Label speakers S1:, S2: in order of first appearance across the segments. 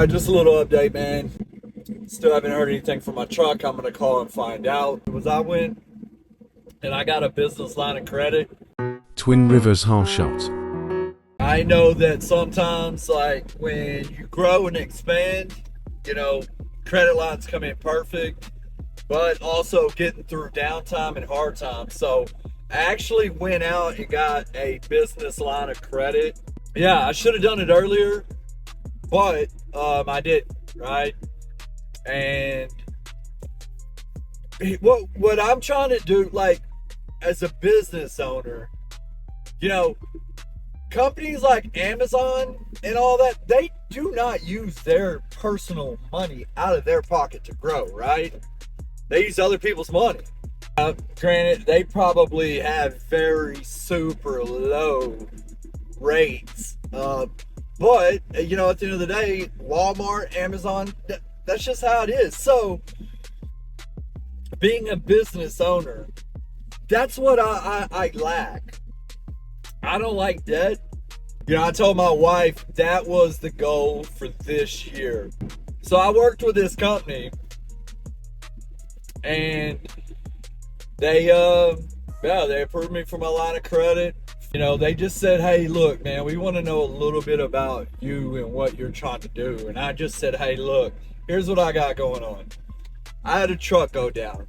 S1: Just a little update, man. Still haven't heard anything from my truck. I'm gonna call and find out. I went and I got a business line of credit.
S2: Twin Rivers Half Shot.
S1: I know that sometimes, like when you grow and expand, credit lines come in perfect, but also getting through downtime and hard times. So I actually went out and got a business line of credit. Yeah, I should have done it earlier, but I didn't, right? And what I'm trying to do, like, as a business owner, companies like Amazon and all that, they do not use their personal money out of their pocket to grow, right? They use other people's money. Granted, they probably have very super low rates, but at the end of the day, Walmart, Amazon, that's just how it is. So being a business owner, that's what I lack. I don't like debt. I told my wife that was the goal for this year. So I worked with this company, and they approved me for my line of credit. They just said, hey, look, man, we want to know a little bit about you and what you're trying to do. And I just said, hey, look, here's what I got going on. I had a truck go down.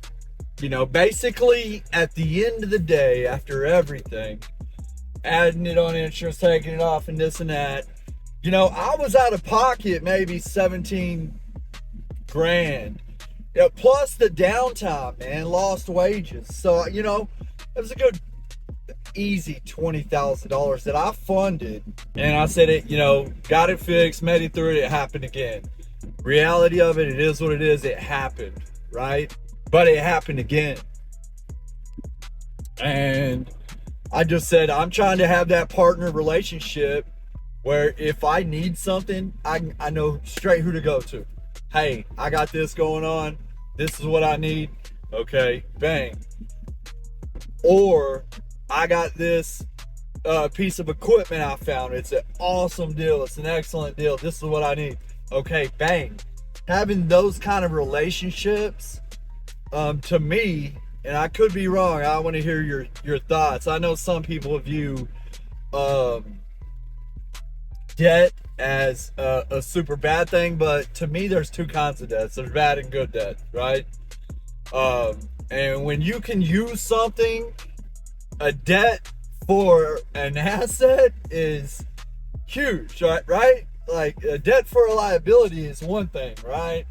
S1: Basically at the end of the day, after everything, adding it on insurance, taking it off and this and that, I was out of pocket maybe 17 grand. Plus the downtime, man, lost wages. So, it was a good easy $20,000 that I funded, and I said got it fixed, made it through it. It happened again. Reality of it is what it is. It happened, right? But it happened again. And I just said, I'm trying to have that partner relationship where if I need something, I know straight who to go to. Hey, I got this going on. This is what I need. Okay, bang. Or I got this piece of equipment I found. It's an awesome deal. It's an excellent deal. This is what I need. Okay, bang. Having those kind of relationships, to me, and I could be wrong, I want to hear your thoughts. I know some people view debt as a super bad thing, but to me, there's two kinds of debts. There's bad and good debt, right? And when you can use something, a debt for an asset is huge, right? Like a debt for a liability is one thing, right?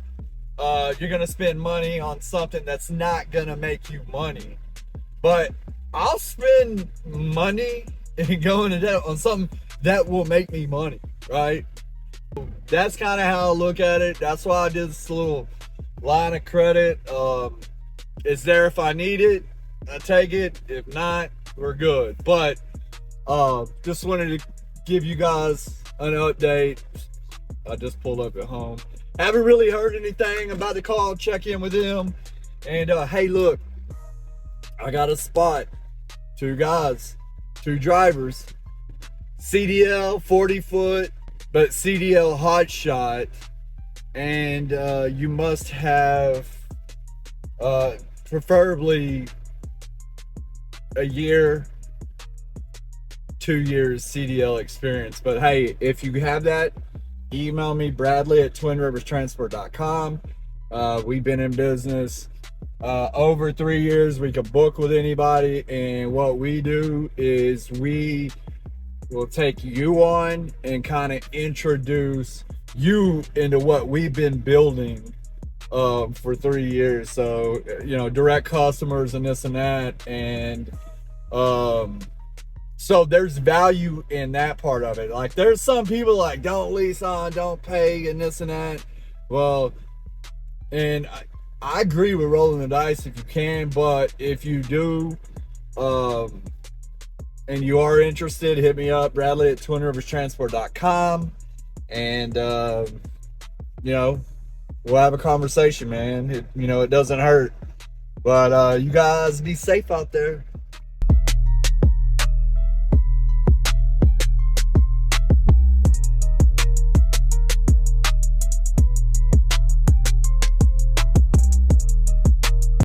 S1: You're gonna spend money on something that's not gonna make you money. But I'll spend money and go into debt on something that will make me money, right? That's kind of how I look at it. That's why I did this little line of credit. It's there if I need it, I take it. If not, we're good. But just wanted to give you guys an update. I just pulled up at home. Haven't really heard anything. About to call, check in with them. And hey, look, I got a spot. 2 guys, 2 drivers. CDL 40-foot, but CDL hot shot. And you must have preferably a year, 2 years CDL experience. But hey, if you have that, email me, Bradley at twinriverstransport.com. We've been in business over 3 years. We can book with anybody, and what we do is we will take you on and kind of introduce you into what we've been building for 3 years. So direct customers and this and that, and so there's value in that part of it. Like there's some people like, don't lease on, don't pay, and this and that. Well, and I agree with rolling the dice if you can, but if you do, and you are interested, hit me up, Bradley at twinriverstransport.com, and we'll have a conversation, man. It doesn't hurt. But you guys be safe out there.